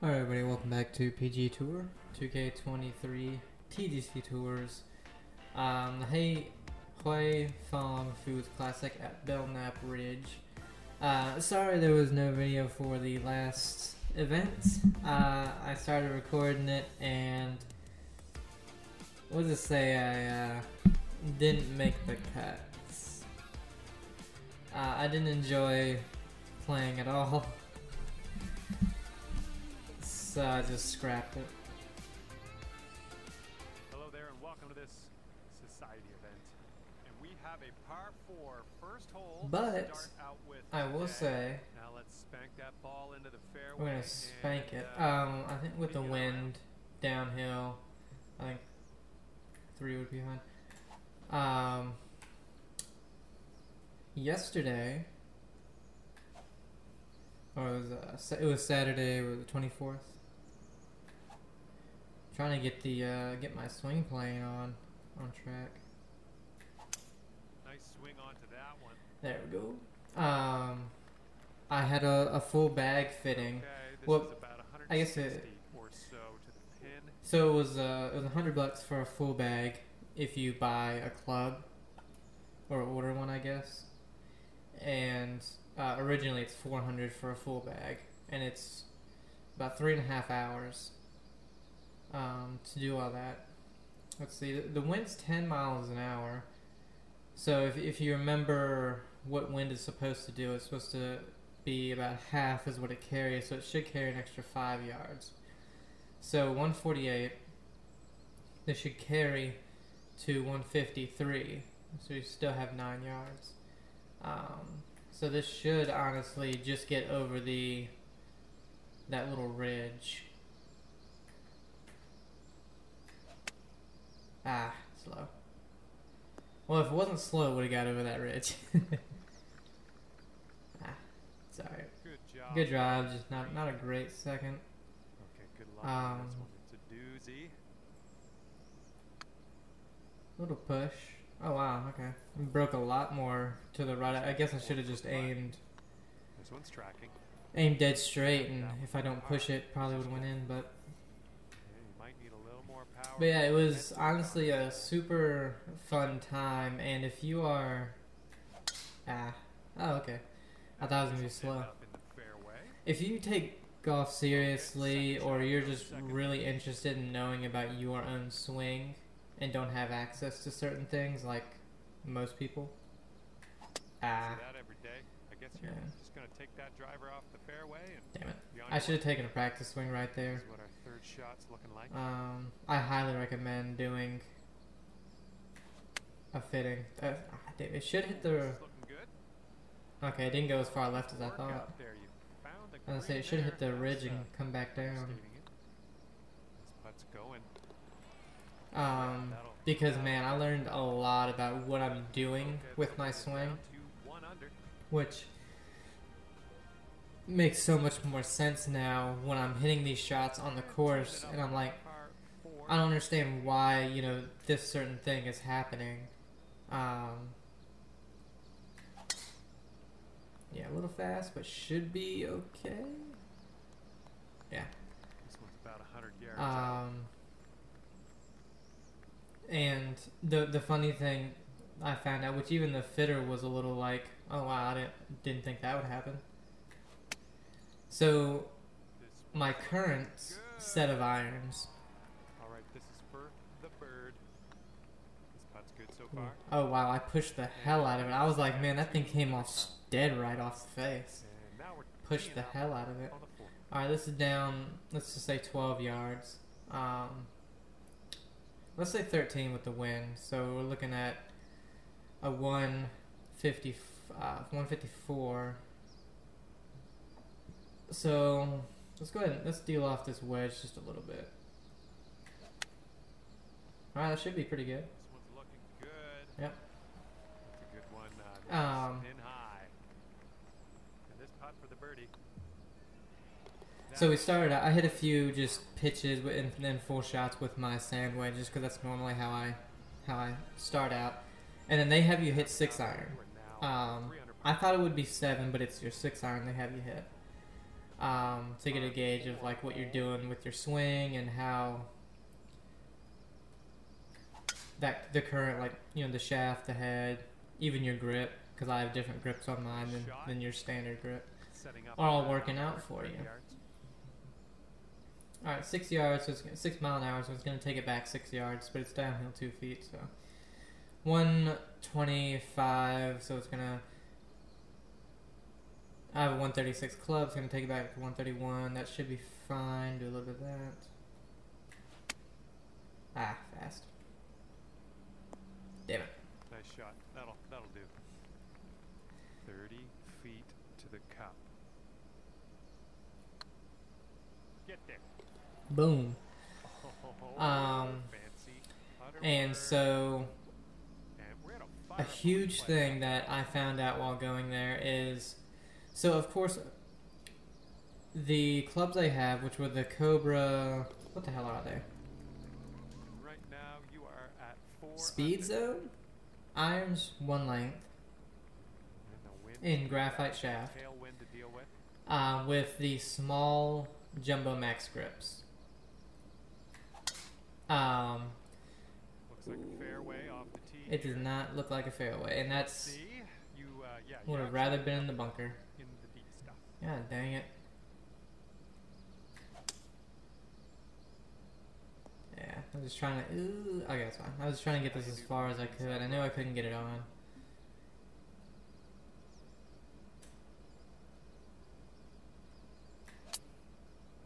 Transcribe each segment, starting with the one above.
Alright everybody, welcome back to PGA Tour 2K23 TGC Tours. The Hui Fong Foods Classic at Belknap Ridge. Sorry there was no video for the last event. I started recording it and we'll just say I didn't make the cuts. I didn't enjoy playing at all. So I just scrapped it. Hello there and welcome to this society event. And we have a par 4 first hole. But start out with I will say, now let's spank that ball into the fairway. we're gonna spank it. I think with the wind downhill, I think 3 would be fine. Yesterday, or it was Saturday, or the 24th. Trying to get the get my swing plane on track. Nice swing onto that one. There we go. I had a full bag fitting. Okay, this Well, is about I guess 160 or so to the pin. So it was $100 for a full bag if you buy a club or order one, I guess. And originally it's $400 for a full bag, and it's about 3.5 hours to do all that. Let's see, the wind's 10 miles an hour. So if you remember what wind is supposed to do, it's supposed to be about half is what it carries, so it should carry an extra 5 yards. So 148, this should carry to 153, so you still have 9 yards. So this should honestly just get over that little ridge. Slow. Well, if it wasn't slow, it would have got over that ridge. It's alright. Good job. Good drive, just not a great second. Okay, good luck on this one. It's a doozy. Little push. Oh wow, okay. Broke a lot more to the right. I guess I should have just aimed This one's tracking. dead straight, and if I don't push it, probably would have went in, but You might need a little more power. But yeah, it was honestly a super fun time, and if you are... oh, okay. I thought it was going to be slow. If you take golf seriously, or you're just really interested in knowing about your own swing, and don't have access to certain things, like most people... that every day. I guess you're Yeah. just going to take that driver off the fairway and Damn it. be on I your should have way. taken a practice swing right there. This is what our third shot's looking like. I highly recommend doing a fitting. It should hit the... This is looking good. Okay, it didn't go as far left as I thought. Workout there. You found the I was gonna say, green it should have hit the there. ridge and That's, come back down. stating it. This putt's going. Because man, I learned a lot about what I'm doing Okay, with my down to swing, 1 under. which makes so much more sense now when I'm hitting these shots on the course, and I'm like, Par 4. I don't understand why, you know, this certain thing is happening. Yeah, a little fast, but should be okay. Yeah. This one's about 100 yards out. And the funny thing I found out, which even the fitter was a little like, oh wow, I didn't think that would happen. So This my current set of irons. All right, this is for the bird. This putt's good so far. Oh wow, I pushed the hell out of it. I was like, man, that thing came off dead right off the face. And now we're Pushed the teeing up hell out of it. on the 4th. All right, this is down. Let's just say 12 yards. Let's say 13 with the wind. So we're looking at a 154. So let's go ahead and let's deal off this wedge just a little bit. All right, that should be pretty good. This one's looking good. Yep. That's a good one. Um, Pin high. And this putt for the birdie. So we started out, I hit a few just pitches and then full shots with my sand wedge, just because that's normally how I start out. And then they have you hit 6-iron. I thought it would be 7, but it's your 6-iron they have you hit. to get a gauge of like what you're doing with your swing and how the current, like, you know, the shaft, the head, even your grip, because I have different grips on mine than your standard grip, are all working out for you. Alright, 6 yards, so it's 6 mile an hour, so it's going to take it back 6 yards, but it's downhill 2 feet, so 125, so it's going to, I have a 136 club, it's going to take it back to 131, that should be fine, do a little bit of that. Ah, fast. Damn it. Nice shot. That'll do. 30 feet to the cup. Get there. Boom. Fancy. And so a huge thing that I found out while going there is, so of course the clubs I have, which were the Cobra, what the hell are they? Right now you are at 4 Speed Zone? Irons 1 length in graphite shaft, with the small Jumbo Max grips. Looks like a fairway off the tee. It does not look like a fairway, and that's yeah, would have rather been in the bunker. In the deep stuff. God dang it. Yeah, I was just trying to. Ooh, okay, that's fine. I was trying to get this as far as I could. I knew I couldn't get it on.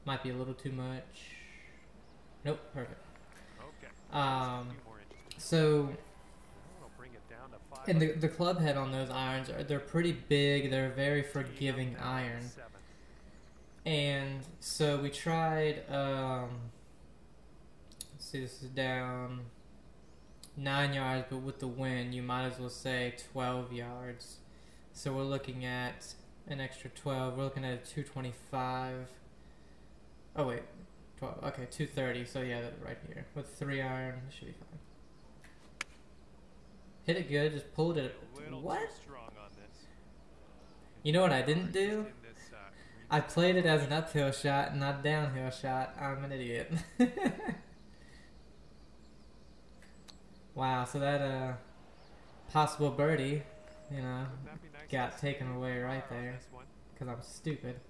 Might be a little too much. Nope, perfect. Okay. So, and the club head on those irons they're pretty big. They're a very forgiving iron. And so we tried. Let's see, this is down 9 yards, but with the wind, you might as well say 12 yards. So we're looking at an extra 12. We're looking at a 225. Oh wait, 12. Okay, 230. So yeah, right here with 3 iron, it should be fine. Hit it good. Just pulled it. What? You know what I didn't do? I played it as an uphill shot, not a downhill shot. I'm an idiot. Wow, so that possible birdie, you know, got taken away right there because I'm stupid.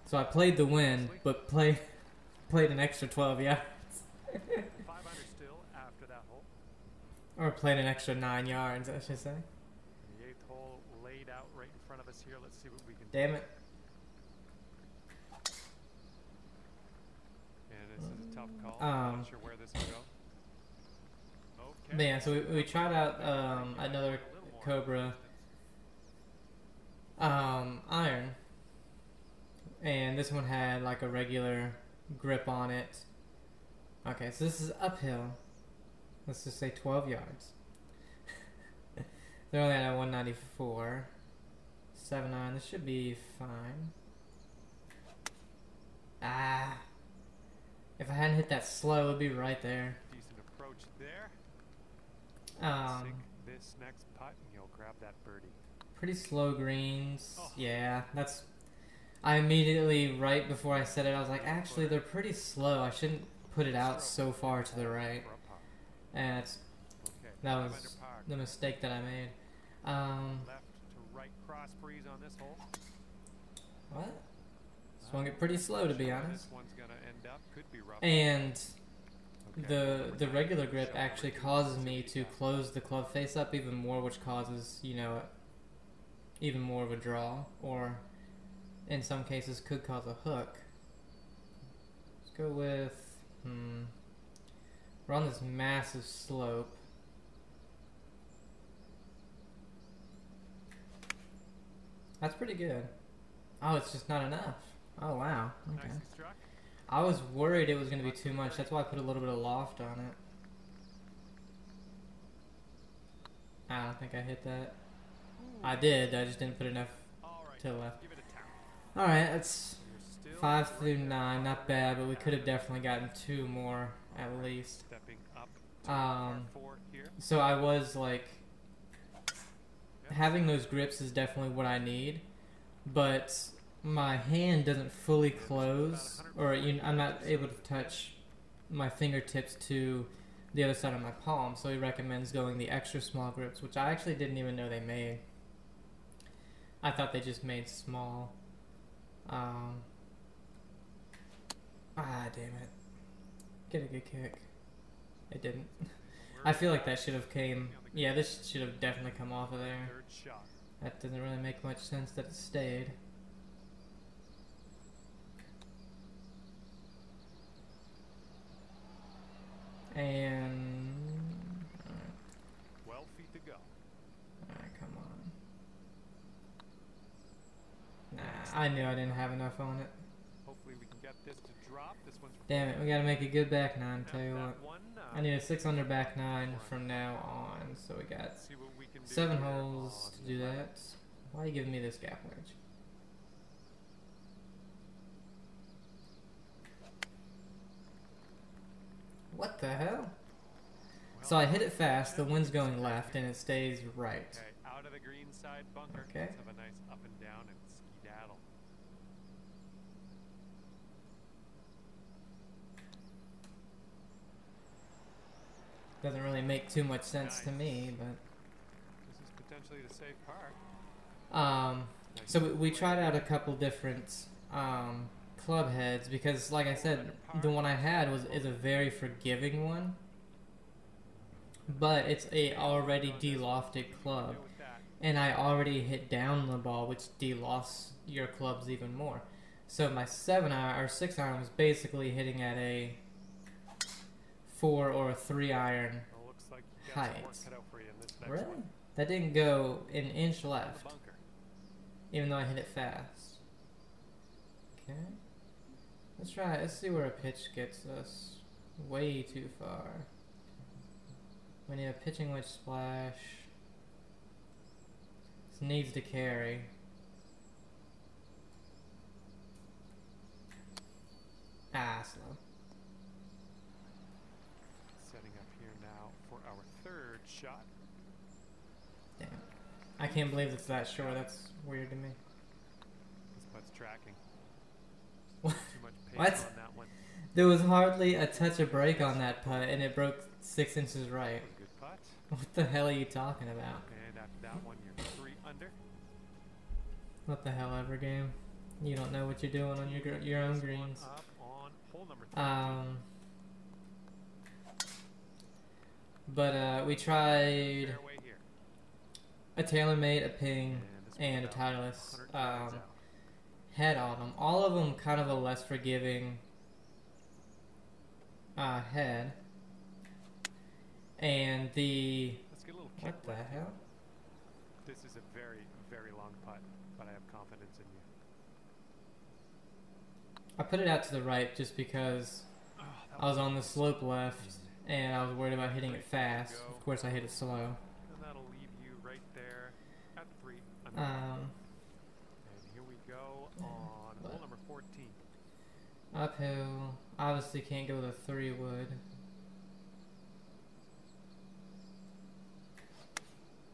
So I played the win, but played an extra 12 yards. 500 still after that hole. Or played an extra 9 yards, I should say. The 8th hole laid out right in front of us here. Let's see what we can do. Damn it. And this is a tough call. I'm not sure where this will go. But yeah, so we tried out another Cobra iron, and this one had like a regular grip on it. Okay, so this is uphill. Let's just say 12 yards. They're only at a 194. 7-9. This should be fine. Ah. If I hadn't hit that slow, it would be right there. Decent approach there. Sink this next putt and you'll grab that birdie. Pretty slow greens. Oh. Yeah, that's... I immediately, right before I said it, I was like, actually, they're pretty slow. I shouldn't put it out so far to the right. And that was the mistake that I made. Left to right cross breeze on this hole. What? Swung it pretty slow, to be honest. This one's gonna end up, could be rough. And the regular grip actually causes me to close the club face up even more, which causes, you know, even more of a draw, or in some cases could cause a hook. Let's go with, we're on this massive slope. That's pretty good. Oh, it's just not enough. Oh, wow. Okay. Nicely struck. I was worried it was going to be too much. That's why I put a little bit of loft on it. I don't think I hit that. I did. I just didn't put enough to the left. Alright, that's 5 through 9. Not bad, but we could have definitely gotten 2 more at least. So I was like, having those grips is definitely what I need, but my hand doesn't fully close, or I'm not able to touch my fingertips to the other side of my palm, so he recommends going the extra small grips, which I actually didn't even know they made. I thought they just made small. Damn it. Get a good kick. It didn't. I feel like that should have came... Yeah, this should have definitely come off of there. That doesn't really make much sense that it stayed. And... Alright. 12 feet to go. Alright, come on. Nah, I knew I didn't have enough on it. Hopefully we can get this to drop. This one's Damn it, we gotta make a good back nine, tell you what. I need a 6 under back nine from now on, so we got 7 holes to do that. Why are you giving me this gap wedge? What the hell? So I hit it fast, the wind's going left, and it stays right. Okay, out of the green side bunker. Okay. Let's have a nice up and down and skedaddle. Doesn't really make too much sense to me, but... This is potentially the safe part. So we tried out a couple different club heads because, like I said, the one I had is a very forgiving one, but it's a already de-lofted club, and I already hit down the ball, which de-lofts your clubs even more. So my 7 iron or 6 iron was basically hitting at a 4 or a 3 iron Well, looks like you got some height. work cut out for you in this next Really? one. That didn't go an inch left, Bunker. even though I hit it fast. Okay. Let's try it. Let's see where a pitch gets us. Way too far. We need a pitching wedge splash. This needs to carry. Slow. Setting up here now for our 3rd shot. Damn. I can't believe it's that short. That's weird to me. This putt's tracking. What? Too much pace What? on that one. There was hardly a touch of break on that putt, and it broke 6 inches right. Good putt. What the hell are you talking about? And after that one, you're 3 under. What the hell ever, game? You don't know what you're doing on your own This one greens. up on hole number 13. But we tried Fairway here. a TaylorMade, a Ping, this one and a about Titleist 100 yards out. head on them. All of them kind of a less forgiving head. And the... Let's get a little kick What the left. hell? This is a very, very long putt, but I have confidence in you. I put it out to the right just because Oh, I was on the slope left, and I was worried about hitting it fast. Of course, I hit it slow. And that'll leave you right there at 3 under. Um, And here we go on hole number 14. Uphill. Obviously can't go with a 3 wood.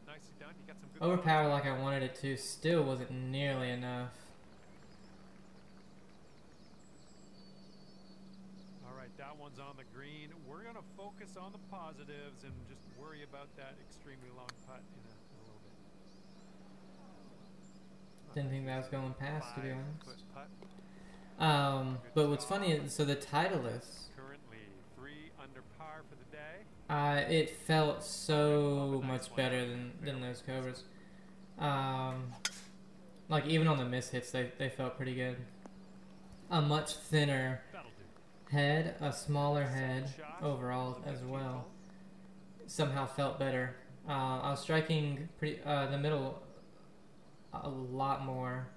Nicely done. You got some good Overpower like I wanted it to. Still wasn't nearly enough. All right, that one's on the green. We're going to focus on the positives and just worry about that extremely long putt in a little bit. Didn't think that was going past, to be 5-foot honest. putt. But what's funny is, so the Titleist, Currently 3 under par for the day. it felt so much better than those Cobras. Like even on the miss hits, they felt pretty good. A much thinner That'll do. head, a smaller head overall as well. Somehow felt better. I was striking the middle a lot more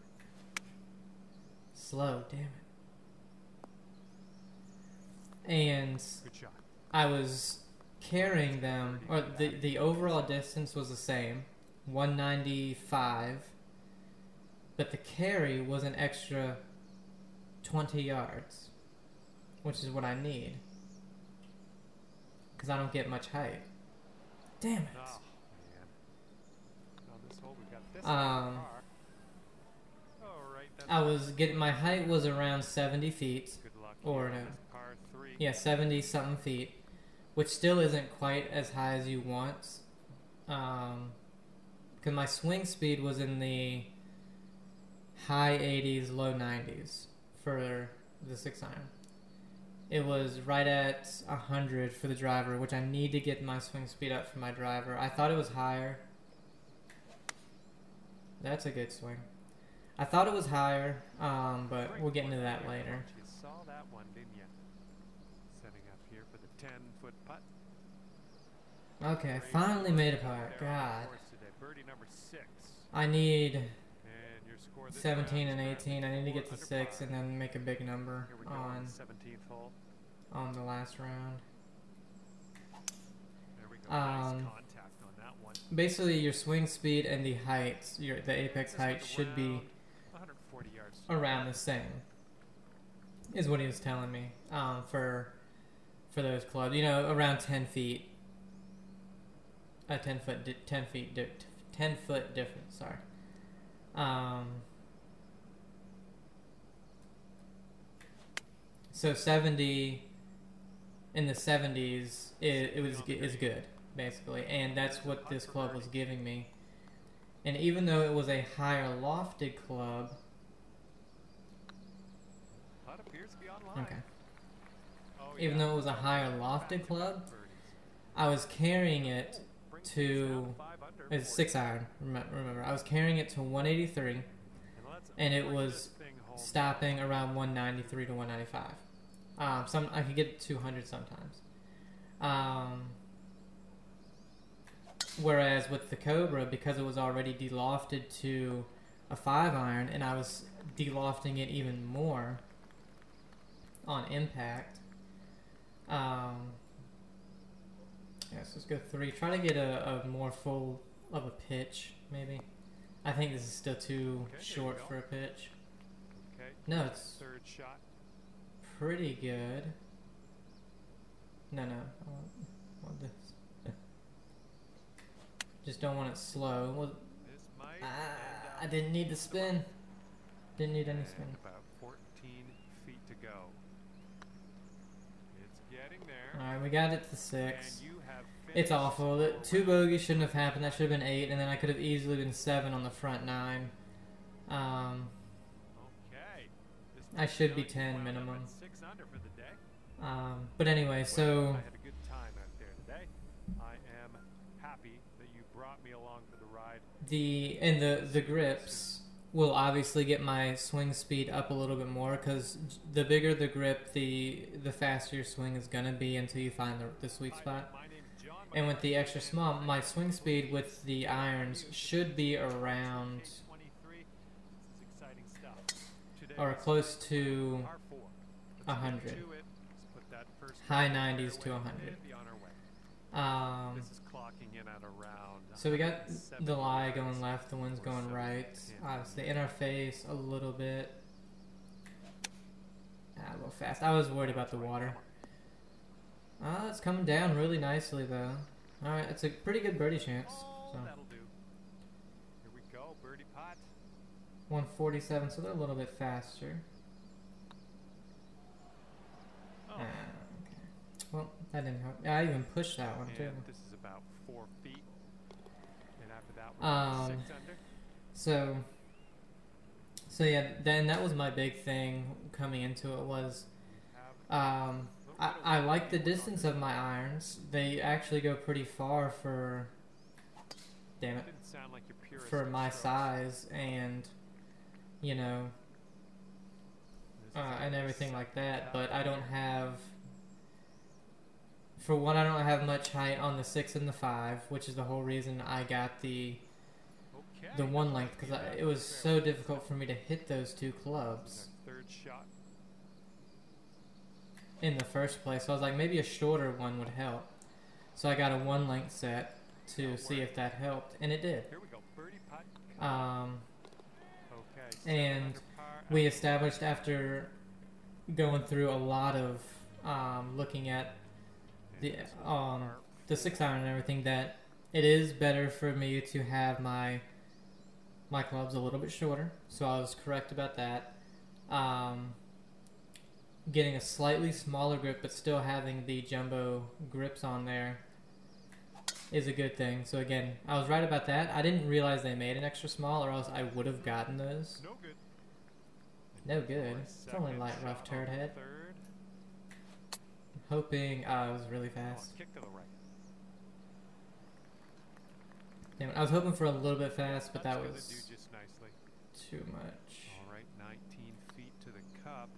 slow. Damn it. And Good shot. I was carrying them, or the overall distance was the same, 195, but the carry was an extra 20 yards, which is what I need, because I don't get much height. Damn it. Oh, man. On this hole, we got this Um, par. Oh, right I was getting, my height was around 70 feet, Good luck or here on no, this par 3. yeah, 70 something feet, which still isn't quite as high as you want. Because my swing speed was in the high 80s, low 90s for the 6-iron. It was right at 100 for the driver, which I need to get my swing speed up for my driver. I thought it was higher. That's a good swing. I thought it was higher, but we'll get into that later. You saw that one, didn't you? Setting up here for the 10-foot putt. Okay, finally made a putt. God. Birdie number 6. I need And your score this 17 and round is 18. I need to get to under 6 par. and then make a big number Here we go on the 17th hole. the last round. There we go. Nice Um, contact on that one. Basically, your swing speed and the height, the apex This height, was should be around 140 yards. around the same. Is what he was telling me. For those clubs, you know, around 10 feet. A 10 foot difference. Sorry. So 70 in the 70s is good basically, and that's what this club was giving me. And even though it was a higher lofted club, Putt appears to be online. okay. Oh, Even yeah. though it was a higher lofted club, I was carrying it to it's 6-iron. Remember, I was carrying it to 183, and it was stopping around 193 to 195. I could get 200 sometimes. Whereas with the Cobra, because it was already delofted to a 5-iron, and I was delofting it even more on impact. Yes, let's go 3. Try to get a more full of a pitch, maybe. I think this is still too short for a pitch. Okay. No, it's Third shot. pretty good. No, I want this. Just don't want it slow. Well, This might I didn't need the spin. Didn't need any spin. about 14 feet to go. It's getting there. Alright, we got it to 6. And you have It's awful. The 2 bogeys shouldn't have happened. That should have been 8, and then I could have easily been 7 on the front 9. Okay. I should be 10 minimum. 6 under for the day. But anyway, so I had a good time out there today. I am happy that you brought me along for the ride. the grips will obviously get my swing speed up a little bit more, because the bigger the grip, the faster your swing is gonna be until you find the sweet spot. My name's John. And with the extra small, my swing speed with the irons should be around 23. This is exciting stuff. Today or close to par 4. 100. Let's put that first High one 90s to fairway 100. and be on our way. This is clocking in at around. So we got 170 the lie yards. going left, the wind's going right. It's the inner face a little bit. A little fast. I was worried about the water. It's coming down really nicely though. Alright, it's a pretty good birdie chance. Oh, So that'll do. Here we go, birdie pot. 147, so they're a little bit faster. Oh, Okay. Well, that didn't help. I even pushed that one too. and this is about 4 feet. And after that, we're 6 under. So yeah, then that was my big thing coming into it was, I like the distance of my irons. They actually go pretty far for, damn it, Didn't sound like your purist for my strokes. size and, you know, This is and a everything like second that. shot But I don't here. have, for one, I don't have much height on the 6 and the 5, which is the whole reason I got the Okay, one length, because it was so difficult for me to hit those 2 clubs Third shot. in the first place. So I was like, maybe a shorter one would help. So I got a 1 length set to see if that helped, and it did. Here we go, birdie putt. Okay. And under par we after established after going through a lot of looking at the 6-iron and everything that it is better for me to have my my club's a little bit shorter, so I was correct about that. Getting a slightly smaller grip but still having the jumbo grips on there is a good thing. So again, I was right about that. I didn't realize they made an extra small, or else I would have gotten those. No good. No good. It's only light rough turd head. Third. Hoping it was really Oh, fast. kick to the right. Damn it, I was hoping for a little bit fast, but That's that gonna was do just nicely. too much. All right, 19 feet to the cup.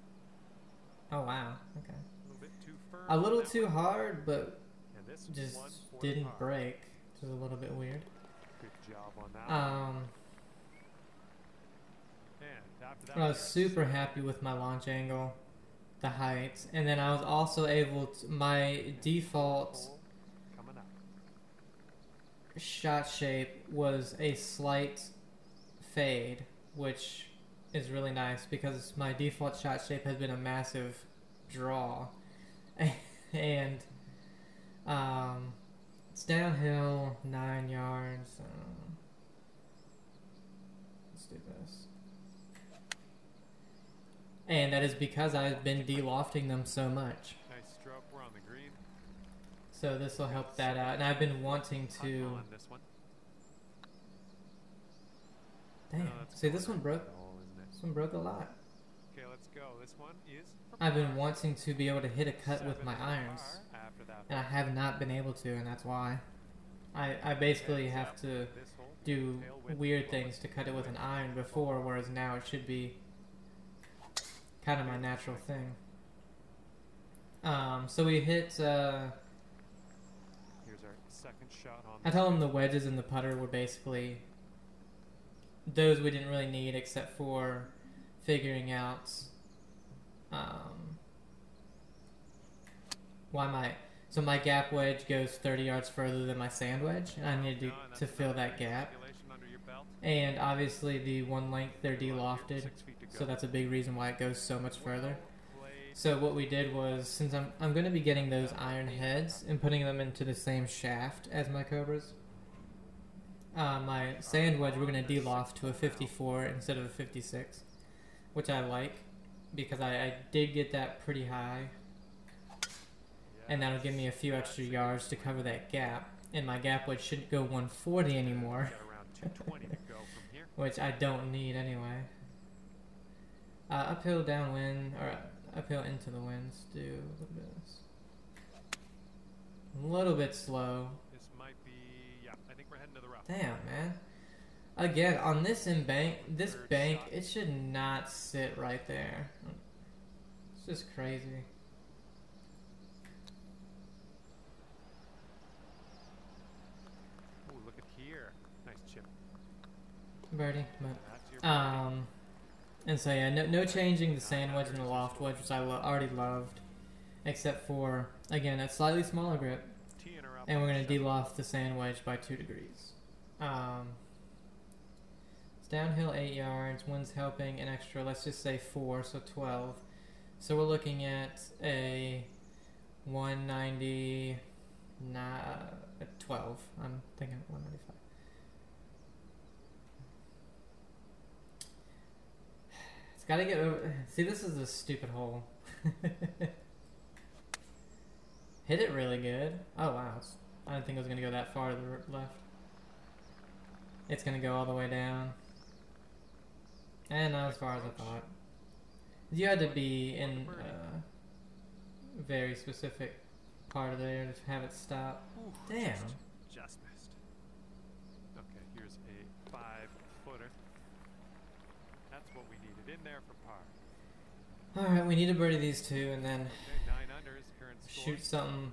Oh wow. Okay. A little bit too firm. A on little that too one. hard, but And this just one for the didn't par. break, which is a little bit weird. Good job on that one. And after that, I was we are super set. happy with my launch angle, the height, and then I was also able to, my default Hole coming up. shot shape was a slight fade, which is really nice because my default shot shape has been a massive draw. And it's downhill 9 yards. Let's do this. And that is because I've been de-lofting them so much. Nice stroke. We're on the green. So this will help that out. And I've been wanting to... On this one. Damn. No, that's See, this one corner broke. goal, isn't it? This one broke a lot. Okay, let's go. This one is for I've been par. wanting to be able to hit a cut with my 7 irons. par after that. And I have not been able to, and that's why. I basically Heads have up. to This hole, do tail width, weird low things to cut it with an width. iron before, whereas now it should be kind of my natural thing. So we hit, Here's our second shot on I this told him one. the wedges and the putter were basically, those we didn't really need except for figuring out why so my gap wedge goes 30 yards further than my sand wedge, and I needed No, and to that's fill another that gap. calculation under your belt. And obviously the one length they're de-lofted, 6 feet to so go. that's a big reason why it goes so much further. Well played. So what we did was, since I'm going to be getting those iron heads and putting them into the same shaft as my Cobras, my sand wedge we're going to de-loft to a 54 instead of a 56, which I like because I did get that pretty high, and that'll give me a few extra yards to cover that gap, and my gap wedge shouldn't go 140 anymore, Got around 220 to go from here. which I don't need anyway. Uphill downwind, or uphill into the winds, do a little bit of this. A little bit slow. This might be, yeah, I think we're heading to the rough. Damn, man. Again, on this this Third bank, shot. it should not sit right there. It's just crazy. Oh, look at here. Nice chip. Birdie, but That's your birdie. and so yeah, no changing the sand wedge and the loft wedge, which I already loved, except for again a slightly smaller grip, Teeing her up and we're on gonna 7. de-loft the sand wedge by 2 degrees. It's downhill 8 yards, wind's helping an extra, let's just say 4, so 12. So we're looking at a 190, 12. I'm thinking 195. It's gotta get over. See, this is a stupid hole. Hit it really good. Oh wow, I didn't think it was gonna go that far to the left. It's gonna go all the way down. And not as far as I thought. You had to be in a very specific part of there to have it stop. Ooh, Damn. Just missed. Okay, here's a 5-footer. That's what we needed in there for par. Alright, we need to birdie these two and then Okay, 9 under is current score. shoot something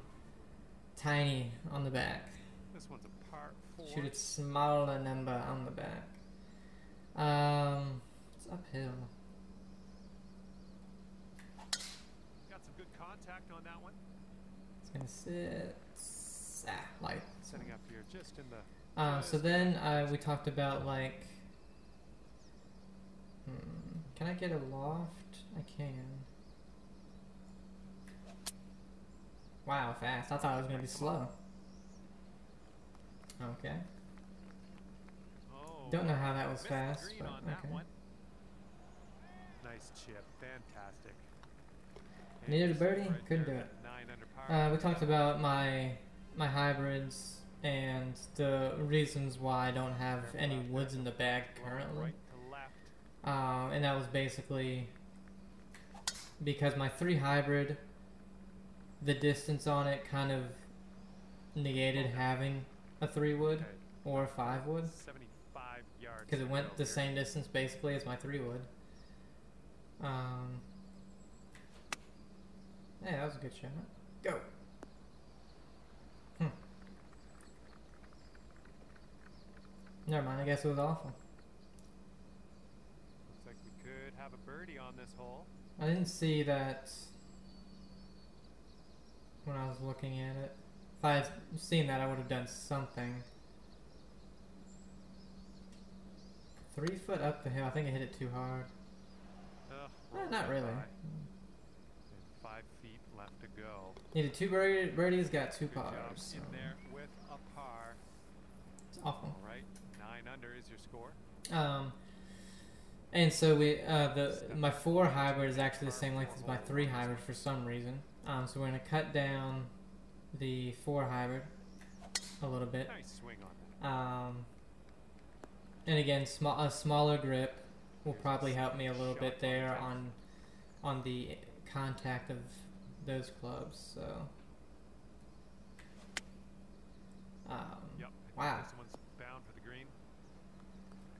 tiny on the back. This one's a par 4. Shoot a smaller number on the back. It's uphill. Got some good contact on that one. It's gonna sit. Light. Setting up here just in the... So then we talked about like, can I get a loft? I can. Wow, fast. I thought it was gonna be slow. Okay. Oh, Don't know how that was Missed the fast, green but on that okay. one. Nice chip, fantastic. Needed a you see birdie, right couldn't there, do it. the 9 under par. We talked about my hybrids and the reasons why I don't have any woods in the bag currently. Right to left. And that was basically because my 3 hybrid, the distance on it kind of negated having a 3 wood Okay, or a 5 wood 75 yards. because it to went go the here. same distance basically as my 3 wood. Yeah, that was a good shot. Go. Never mind, I guess it was awful. Looks like we could have a birdie on this hole. I didn't see that when I was looking at it. If I had seen that, I would have done something. 3 foot up the hill. I think I hit it too hard. Not really. And 5 feet left to go. Needed 2 birdies, got 2 Good job pars. So in there with a par. it's awful. All right, 9 under is your score. And so my 4 hybrid is actually the same length as my 3 hybrid for some reason. So we're gonna cut down the 4 hybrid a little bit. Nice swing on that. And again, a smaller grip will probably help me a little bit there on the contact of those clubs. So, Yep. wow. This one's bound for the green.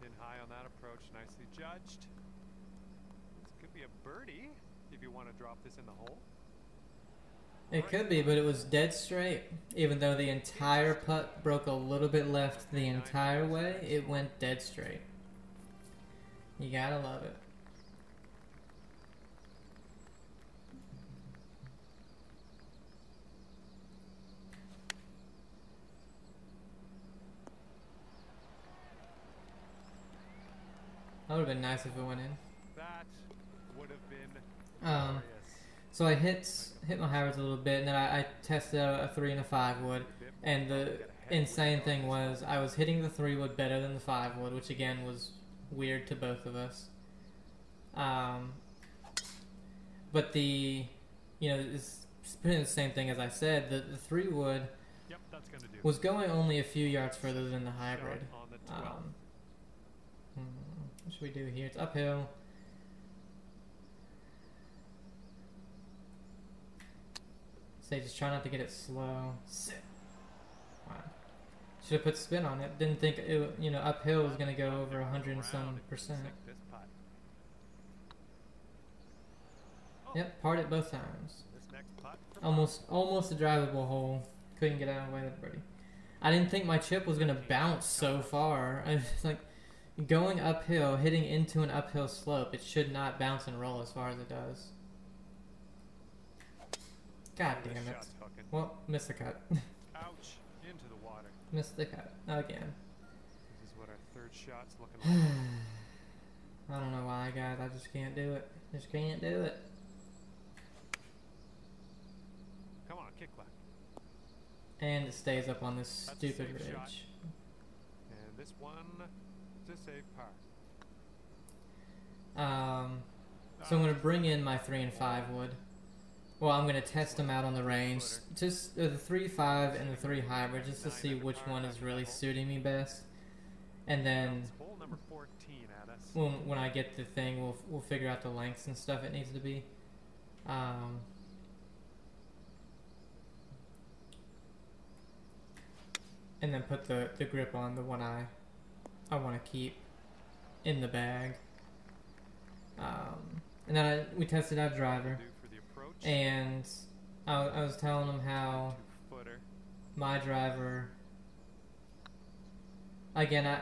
Pin high on that approach. Nicely judged. This could be a birdie if you want to drop this in the hole. It could be, but it was dead straight. Even though the entire putt broke a little bit left the entire way, it went dead straight. You gotta love it. That would have been nice if it went in. That would have been Um, glorious. So I hit my hybrids a little bit, and then I tested out a 3 and a 5 wood. And the insane thing was I was hitting the 3 wood better than the 5 wood, which again was weird to both of us. But it's pretty much the same thing as I said. The 3 wood Yep, that's gonna do. was going only a few yards further than the hybrid. Shot on the 12. What should we do here? It's uphill. Say just try not to get it slow. Sit. Wow. Should have put spin on it. Didn't think it, uphill was gonna go over 100 and some percent. Sick this putt. Oh, Yep, parred it both times. this next putt for Almost a drivable hole. Couldn't get out of the way of the birdie. I didn't think my chip was gonna bounce so far. I was like going uphill, hitting into an uphill slope. It should not bounce and roll as far as it does. God This damn it. shot's hooking. Well, missed the cut. Ouch, into the water. Missed the cut again. This is what our third shot's looking like. I don't know why, guys. I just can't do it. Just can't do it. Come on, kick left. And it stays up on this That's a stupid safe ridge. shot. And this one is a safe par. So I'm gonna bring in my 3 and 5 wood. Well, I'm gonna test them out on the range, just the 3, 5, and the 3 hybrid, just to see which one is really suiting me best. And then It's hole number 14 at us. when I get the thing, we'll figure out the lengths and stuff it needs to be. And then put the grip on the one I want to keep in the bag. And then we tested out driver, Do for the approach. and I was telling him how 2-footer. my driver. Again,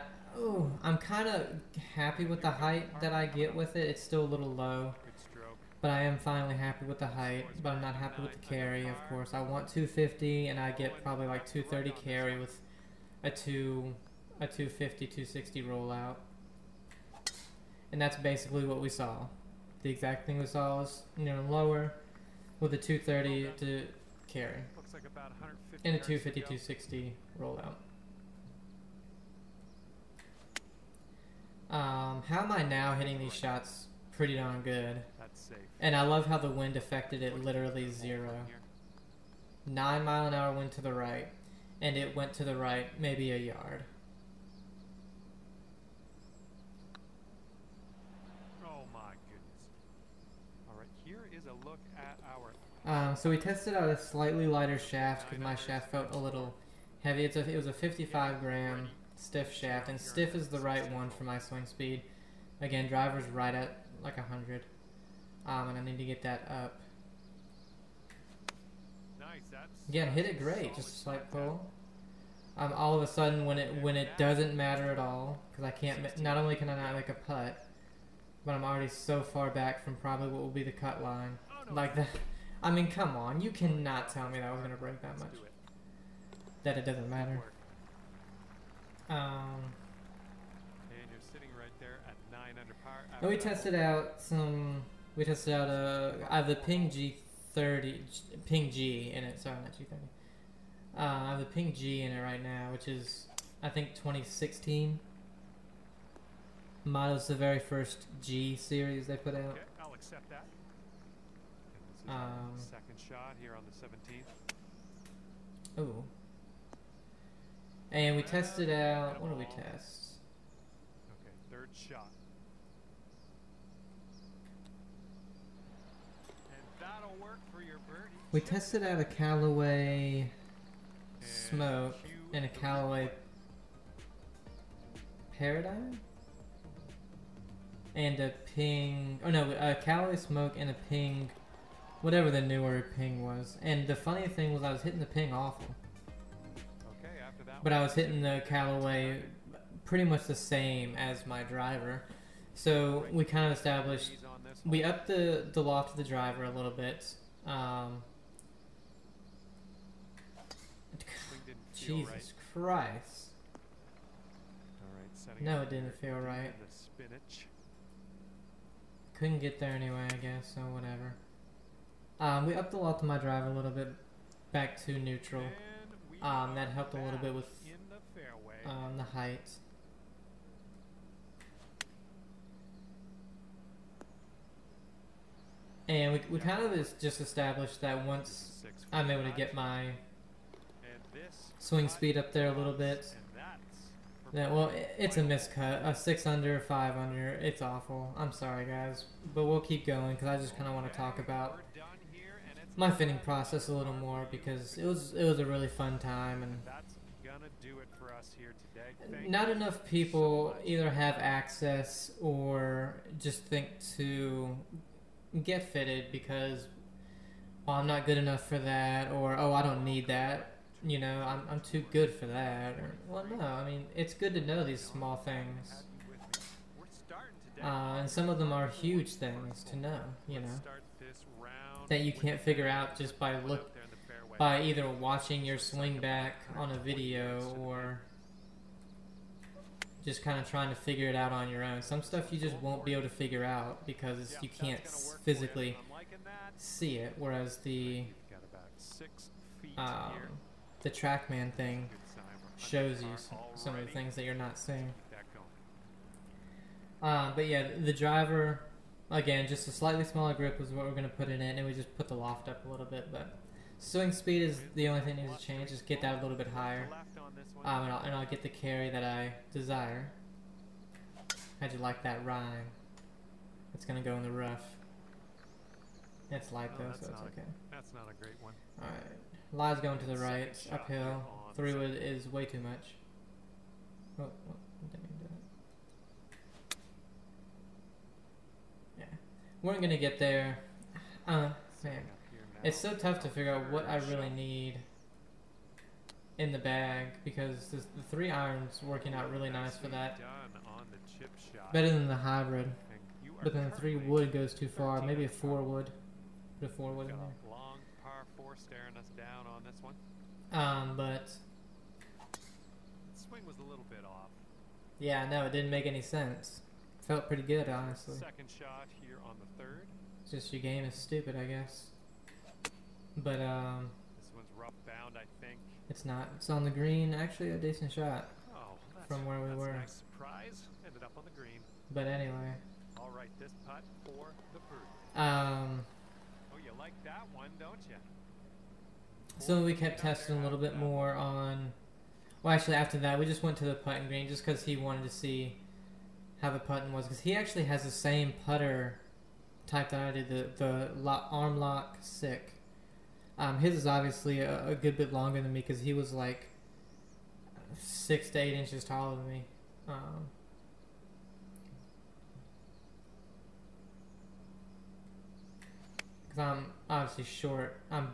I'm kind of happy with the height that I get with it. It's still a little low, Good stroke. but I am finally happy with the height. But I'm not happy with the carry, of course. I want 250, and I get probably like 230 carry with a 250, 260 rollout. And that's basically what we saw. The exact thing we saw was, lower with a 230 to carry Looks like about 150 and a yards to 250, go. 260 rollout. How am I now hitting these shots pretty darn good? That's safe. And I love how the wind affected it literally 0. 9-mile-an-hour wind to the right, and it went to the right maybe a yard. Oh my goodness. Alright, here is a look at our... So we tested out a slightly lighter shaft because my shaft felt a little heavy. It was a 55 gram stiff shaft, and stiff is the right one for my swing speed. Again, driver's right at like 100, and I need to get that up. Nice, that's... Again, hit it great, just a slight pull. All of a sudden, when it doesn't matter at all, because I can't. Not only can I not make a putt, but I'm already so far back from probably what will be the cut line. Like that. I mean, come on, you cannot tell me that I was gonna break that much. That it doesn't matter. And you're sitting right there at 9 under par. And we tested out some. We tested out I have the Ping G30, Ping G in it. Sorry, not G30. I have the Ping G in it right now, which is I think 2016 model. Is the very first G series they put out. Okay, I'll accept that. And this is our second shot here on the 17th. Ooh. And we tested out. What did we test? Okay, third shot. And that'll work for your birdie. We tested out a Callaway Smoke and a Callaway Paradigm? And a Ping... Oh no, a Callaway Smoke and a Ping... Whatever the newer Ping was. And the funny thing was I was hitting the Ping awful. Okay, after that But I was hitting the Callaway pretty much the same as my driver. So we kind of established... We upped the loft of the driver a little bit. Jesus Christ. No, it didn't feel right. Couldn't get there anyway, I guess, so whatever. We upped the loft of my driver a little bit back to neutral. That helped a little bit with the height. And we kind of just established that once I'm able to get my swing speed up there a little bit, then, well, it's a miscut. A 6 under, 5 under, it's awful. I'm sorry, guys. But we'll keep going because I just kind of want to talk about my fitting process a little more because it was a really fun time, and not enough people either have access or just think to get fitted because, well, I'm not good enough for that, or oh, I don't need that, you know, I'm too good for that, or, well, no, I mean, it's good to know these small things, and some of them are huge things to know, you know, that you can't figure out just by either watching your swing back on a video or just kind of trying to figure it out on your own. Some stuff you just won't be able to figure out because you can't physically see it, whereas the TrackMan thing shows you some of the things that you're not seeing. But yeah, the driver, again, just a slightly smaller grip was what we're going to put it in, and we just put the loft up a little bit, but swing speed is the only thing that needs to change. Just get that a little bit higher, and I'll get the carry that I desire. How'd you like that rhyme? It's going to go in the rough. It's light though, so it's okay. That's not a great one. Alright. Lie's going to the right, uphill. 3-wood is way too much. Oh, didn't mean to do that. Yeah. We're going to get there. Man. It's so tough to figure out what I really need in the bag because the 3 iron's working out really nice for that. Better than the hybrid. But then the 3-wood goes too far. Maybe a 4-wood. Put a 4-wood in there. Long par 4 staring us down on this one. But the swing was a little bit off. Yeah, no, it didn't make any sense. Felt pretty good, honestly. Second shot here on the 3rd. It's just your game is stupid, I guess. But this one's rough bound, I think. It's not. It's on the green. Actually, a decent shot Oh, from where we were. A nice surprise. Ended up on the green. But anyway. All right, this putt for the birdie. Um, Oh, you like that one, don't you? so we kept testing a little bit more on. Well, actually, after that, we just went to the putting green just because he wanted to see how the putting was. Because he actually has the same putter type that I did, the arm lock sick. His is obviously a good bit longer than me because he was like 6 to 8 inches taller than me. Because I'm obviously short. I'm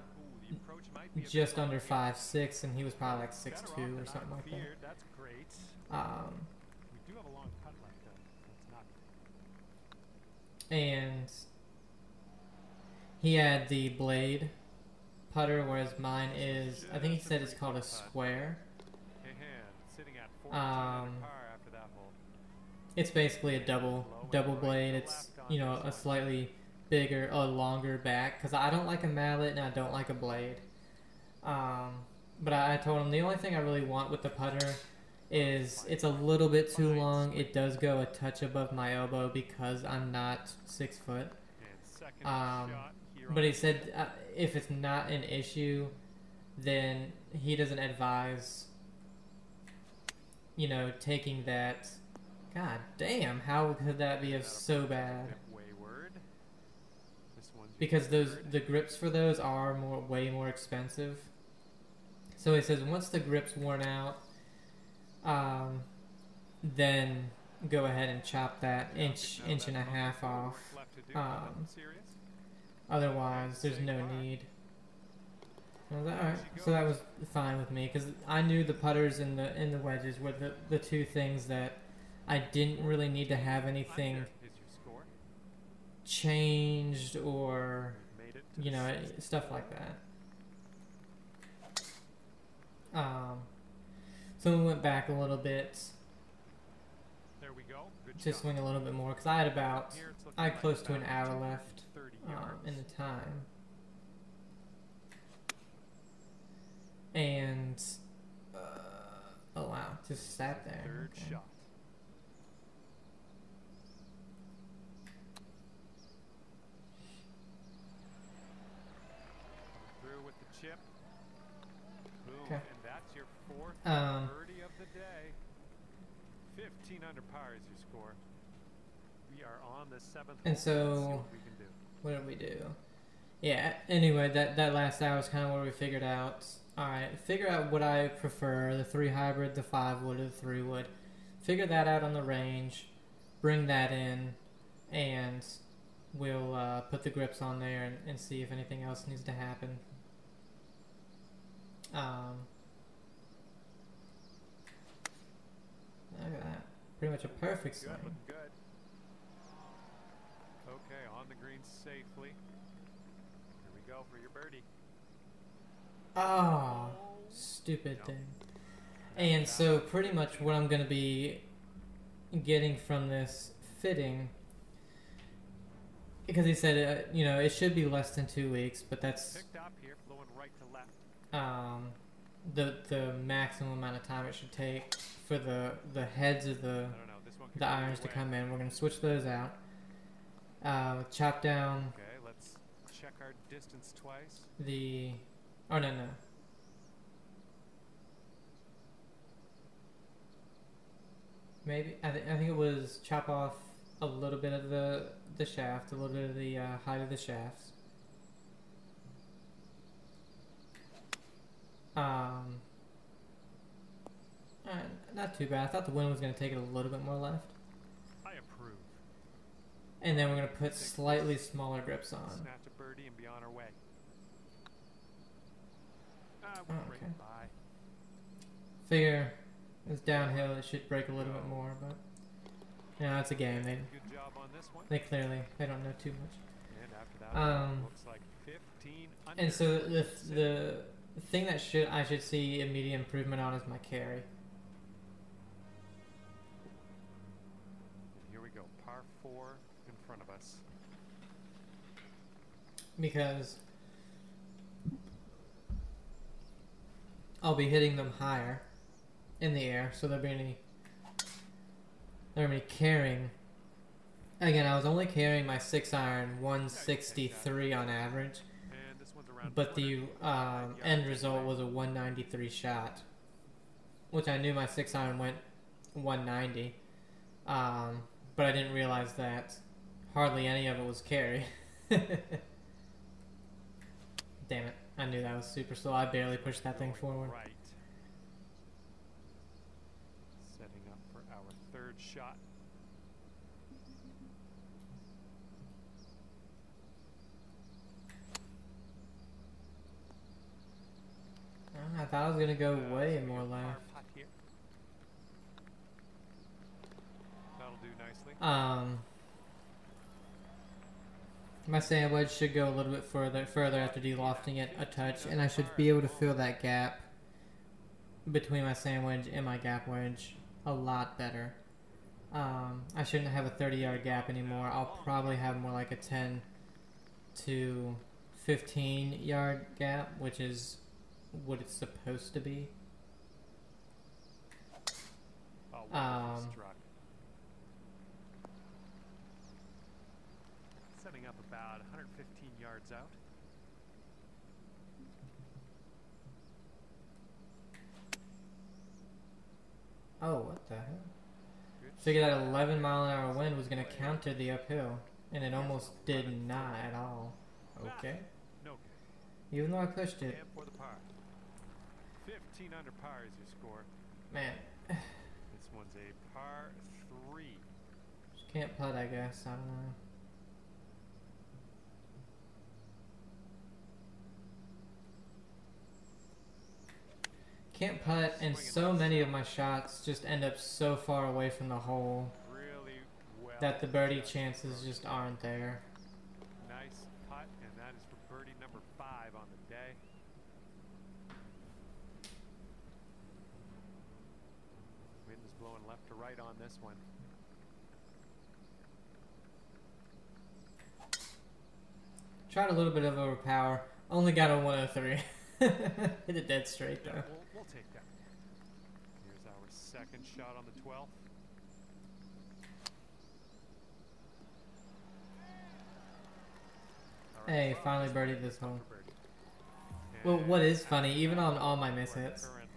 just under 5'6", and he was probably like 6'2" or something like that. That's great. We do have a long putt left, though. That's not. And he had the blade putter, whereas mine is, I think he said it's called a square. Sitting at 14 under par after that hole. It's basically a double blade. It's, you know, a slightly bigger, longer back, because I don't like a mallet and I don't like a blade. But I told him the only thing I really want with the putter is it's a little bit too long. It does go a touch above my elbow because I'm not 6 foot. But he said if it's not an issue, then he doesn't advise, you know, taking that. God damn, how could that be so bad? Because the grips for those are way more expensive. So he says once the grip's worn out, then go ahead and chop that inch and a half off. Otherwise, there's no need. I was like, all right. So that was fine with me because I knew the putters and the wedges were the two things that I didn't really need to have anything changed or, you know, stuff like that. So we went back a little bit to swing a little bit more because I had close to an hour left in the time. And, oh wow, just sat there. Third shot. Through with the chip. Boom, okay. And that's your fourth birdie of the day. 15 under par is your score. We are on the 7th hole. And so, let's see what we can do. What did we do? Yeah, anyway, that last hour is kind of where we figured out, alright, figure out what I prefer, the 3 hybrid, the 5 wood, or the 3 wood. Figure that out on the range, bring that in, and we'll put the grips on there and see if anything else needs to happen. Look at that. Pretty much a perfect swing. Good. Okay, on the green safely. Here we go for your birdie. Oh, stupid thing. And so pretty much what I'm going to be getting from this fitting, because he said, you know, it should be less than 2 weeks, but that's picked up here, flowing right to left. The maximum amount of time it should take for the heads of the irons to come in. We're going to switch those out. Chop down. Okay, let's check our distance twice. Oh no. Maybe I think it was chop off a little bit of the shaft, a little bit of the height of the shafts. Not too bad. I thought the wind was going to take it a little bit more left. I approve. And then we're going to put slightly smaller grips on. Snatch a birdie and be on our way. Okay. Right by. Figure it's downhill. It should break a little bit more, but you know, it's a game. Good job on this one. They don't know too much. And after that, looks like 15 under. And so the thing that I should see immediate improvement on is my carry. Here we go, par 4 in front of us. Because I'll be hitting them higher in the air, so they're going to be carrying Again, I was only carrying my 6-iron 163 on average, And this one's around but the 255 end yards result away. was a 193 shot, which I knew my 6-iron went 190, but I didn't realize that hardly any of it was carry. Damn it, I knew that was super slow. I barely pushed that thing Going forward. Right. Setting up for our third shot. I thought I was gonna go way So we more got par left. putt here. That'll do nicely. My sand wedge should go a little bit further after delofting it a touch, and I should be able to fill that gap between my sand wedge and my gap wedge a lot better. I shouldn't have a 30-yard gap anymore. I'll probably have more like a 10 to 15-yard gap, which is what it's supposed to be. Oh, wonderful struck. Setting up about 115 yards out. Oh, what the hell? Good Figured that shot. 11-mile-an-hour wind was going to counter the uphill, and it almost did not at all. Okay. No good. Even though I pushed it. And for the par. 15 under par is your score. Man, This one's a par 3. just can't putt, I guess. I don't know. Can't putt, and so many of my shots just end up so far away from the hole Really well. that the birdie adjusted chances approach. just aren't there. Nice putt, and that is for birdie number 5 on the day. Wind is blowing left to right on this one. Tried a little bit of overpower. Only got a 103. Hit it dead straight Yeah, though. we'll take that. Here's our second shot on the 12th. All right, Hey, well, finally this one birdied this is up hole. for birdie. Well, what And is funny, even on all my we're mishits, currently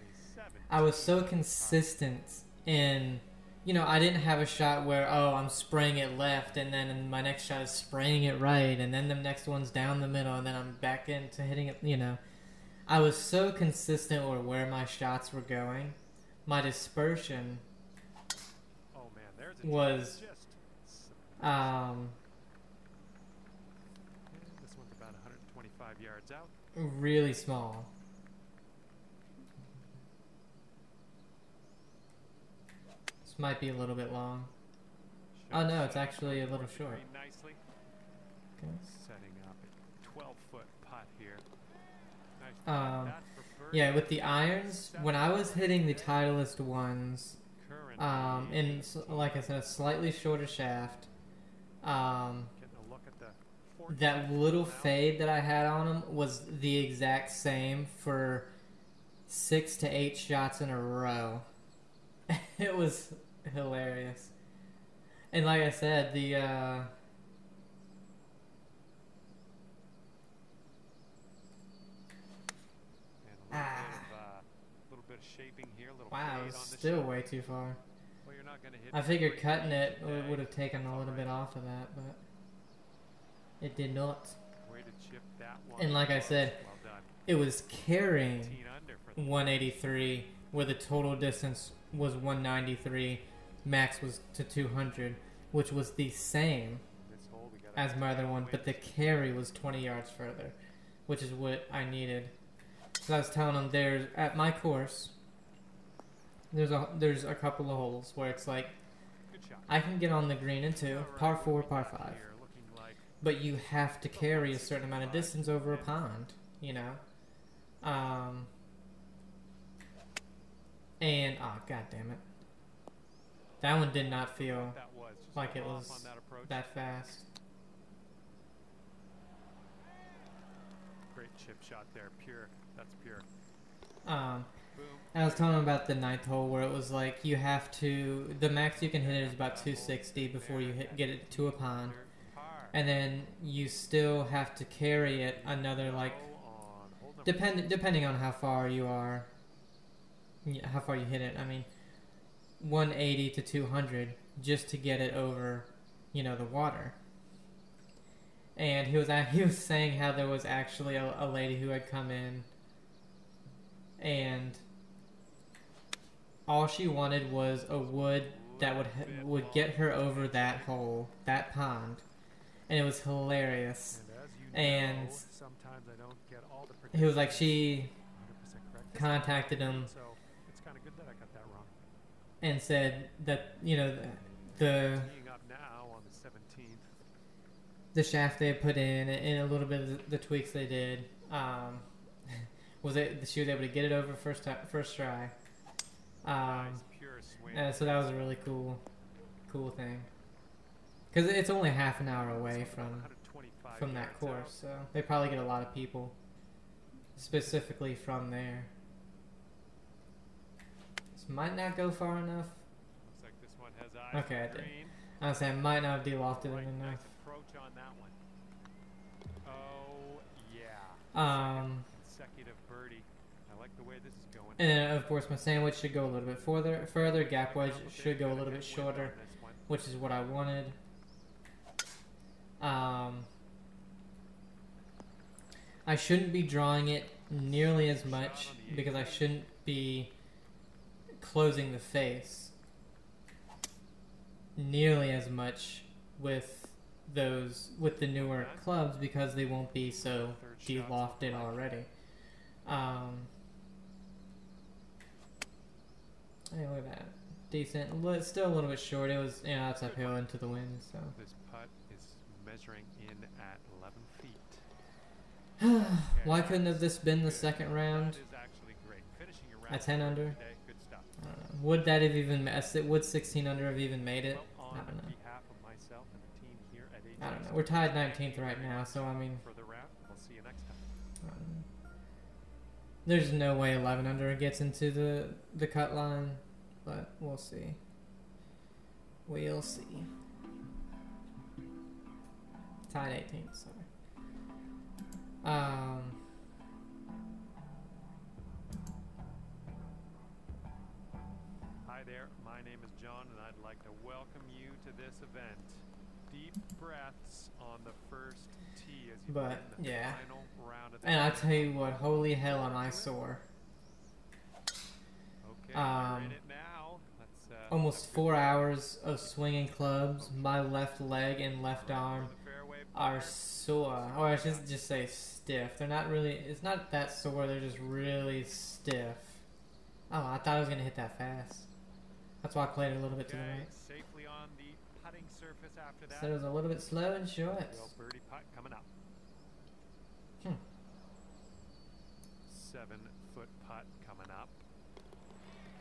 I was so 17 consistent in, I didn't have a shot where, oh, I'm spraying it left, and then my next shot is spraying it right, and then the next one's down the middle, and then I'm back into hitting it, I was so consistent with where my shots were going. My dispersion Oh man, there's a was, just um, and this one's about 125 yards out. really small. This might be a little bit long. Oh, no, it's actually a little Towards the short. green nicely. Okay. Setting up a 12-foot putt here. Nice Um, that for birdie. Yeah, with the irons, when I was hitting the Titleist ones, Currently, in like I said, a slightly shorter shaft, getting a look at the 14th that little now. fade that I had on them was the exact same for 6 to 8 shots in a row. It was hilarious. And like I said, the And a little bit of shaping here, a little wow, fade it was on the still shot. way too far. Well, you're not gonna hit I it figured every cutting day it today. would have taken a little bit Alright. off of that, but it did not. Way to chip that one. And like I close. said, Well done. it was carrying 18 under for the 183, where the total distance was 193, max was to 200, which was the same this hole. We got as my other one, but the carry was 20 yards further, which is what I needed. So I was telling them, there's at my course, there's a couple of holes where it's like good shot. I can get on the green in two, Alright, par what do 4, we par got 5, here? Looking like but you have to carry a certain amount of distance over a pond, And oh, god damn it, that one did not feel what that was. Just like it off was on that approach. that fast. Great chip shot there. Pure. That's pure. Boom. I was telling him about the ninth hole where it was like you have to, the max you can hit it is about 260 before you get it to a pond, Par. and then you still have to carry it another like On hole number depending on how far you are, how far you hit it. I mean, 180 to 200 just to get it over, you know, the water. And he was saying how there was actually a lady who had come in, and all she wanted was a wood that would get her over that hole, that pond, and it was hilarious. And sometimes I don't get all the he was like, she 100% correct. contacted him So it's kind of good that I got that wrong. and said that, you know, the Teeing up now on the 17th. the shaft they had put in and a little bit of the tweaks they did, she was able to get it over first try. Nice, pure swing. So that was a really cool thing, because it's only half an hour away from that yards course, out. so they probably get a lot of people specifically from there. This might not go far enough. Looks like this one has eyes Okay, on I the did. green. I was saying I might not have de-lofted it Right, nice enough. approach on that one. Oh yeah. Consecutive birdie. I like the way this is going. And then of course my sandwich should go a little bit further. Gap wedge should go a little bit shorter, which is what I wanted. I shouldn't be drawing it nearly as much because I shouldn't be closing the face nearly as much with the newer clubs, because they won't be so de-lofted already. Hey, look at that. Decent. Still a little bit short. It was, you know, it's uphill into the wind, so. This putt is measuring in at 11 feet. Why couldn't have this been the second round? That is actually great. Finishing your round At 10 under? today. Good stuff. I don't know. Would that have even, would 16 under have even made it? Well, I on don't know. behalf of myself and the team here at AGC, I don't know. We're tied 19th right now, so I mean, for the round. We'll see you next time. I don't know. There's no way 11 under gets into the cut line, but we'll see. We'll see. Tied 18th, sorry. Hi there, my name is John, and I'd like to welcome you to this event. Deep breaths on the first tee as you But, begin the yeah. final round of the And I tournament. tell you what, holy hell am I sore. Okay, you're in it now. That's Almost a good 4 round. hours of swinging clubs. My left leg and left arm For the fairway are par. sore, or I should just say stiff. They're not really, it's not that sore, they're just really stiff. Oh, I thought I was going to hit that fast. That's why I played it a little bit to the Okay, right. safely on the putting surface after that. So it was a little bit slow and short. Real birdie putt coming up. 7-foot putt coming up.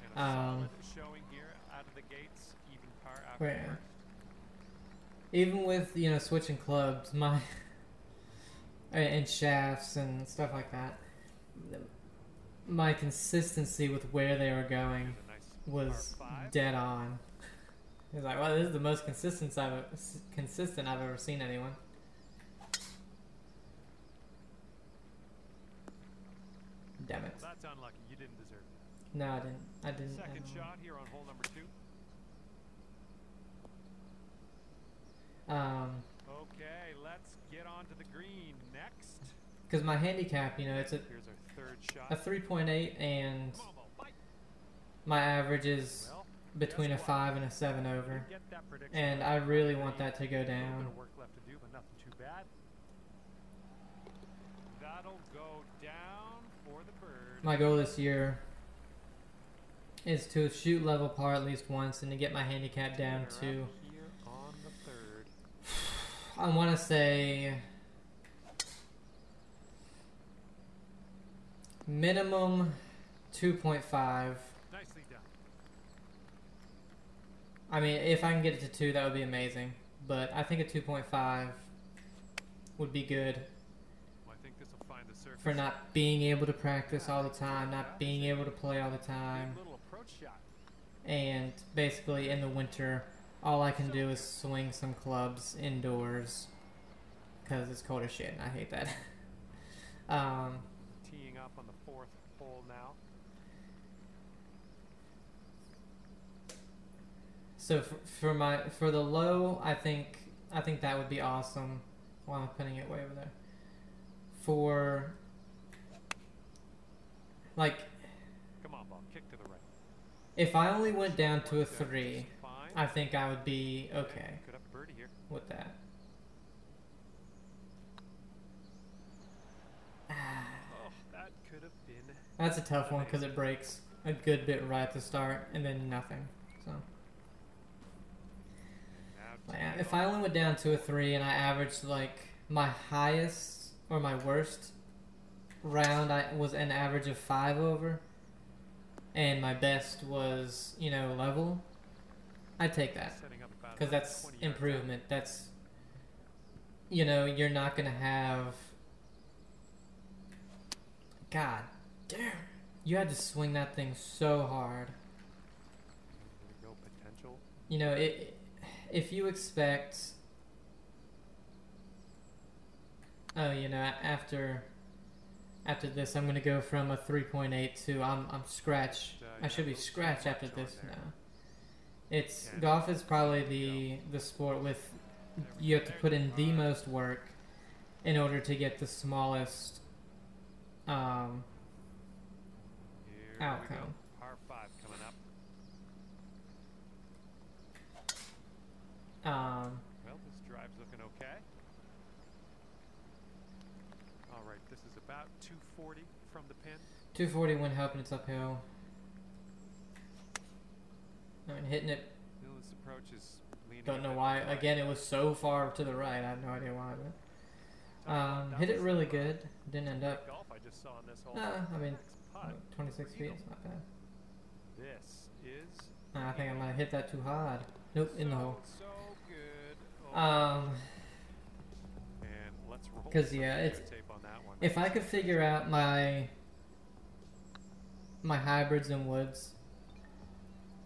And a solid showing here out of the gates. Even par after Right. first. Even with, you know, switching clubs, my and shafts and stuff like that, my consistency with where they were going Here's a nice was par 5. dead on. It was like, well, this is the most consistent I've ever seen anyone. Damn it. Well, that's unlucky. You didn't deserve it. No, I didn't. Second shot here on hole number 2. Okay, let's get on to the green next. Because my handicap, you know, it's Here's our third shot. a 3.8, and Come on, Mo, bite. my average is Well, between a guess what? 5 and a 7 over. Didn't get that prediction And right. I really want that to go A little bit down. of work left to do, but nothing too bad. That'll go down for the bird. My goal this year is to shoot level par at least once and to get my handicap down We're to, up here on the third. I want to say, minimum 2.5. Nicely done. I mean, if I can get it to 2, that would be amazing. But I think a 2.5 would be good. Well, I think think this will find the surface. for not being able to practice all the time, not being able to play all the time. Good little approach shot. And basically in the winter, all I can do is swing some clubs indoors because it's cold as shit and I hate that. Teeing up on the fourth hole now. So for the low, I think that would be awesome. While I'm putting it way over there. For like, come on, ball, kick to the right. If I only went down to a 3, I think I would be okay Could have a birdie here. with that. Oh, that could have been. That's a tough one because it breaks a good bit right at the start and then nothing. So if I only went down to a 3 and I averaged like my highest or my worst round, I was an average of 5 over, and my best was, you know, level, I'd take that because that's improvement. That's, you know, you're not gonna have. God damn, you had to swing that thing so hard. Potential. You know, if you expect, oh, you know, after this, I'm gonna go from a 3.8 to I'm scratch. I should be scratch after this now. It's golf is probably the sport with you have to put in the most work in order to get the smallest outcome. Par 5 coming up. Well, this drive's looking okay. All right, this is about 240 from the pin. 240 when helping, it's uphill. I mean, hitting it. This approach is leaning. Don't know why. Again, it was so far to the right. I have no idea why, but hit it really good. Didn't end up. Golf I just saw on this hole. I mean, 26 feet. It's not bad. This is. I think I might have hit that too hard. Nope, in the hole. So good. And let's roll. Because yeah, it's tape on that one. If I could figure out my hybrids and woods,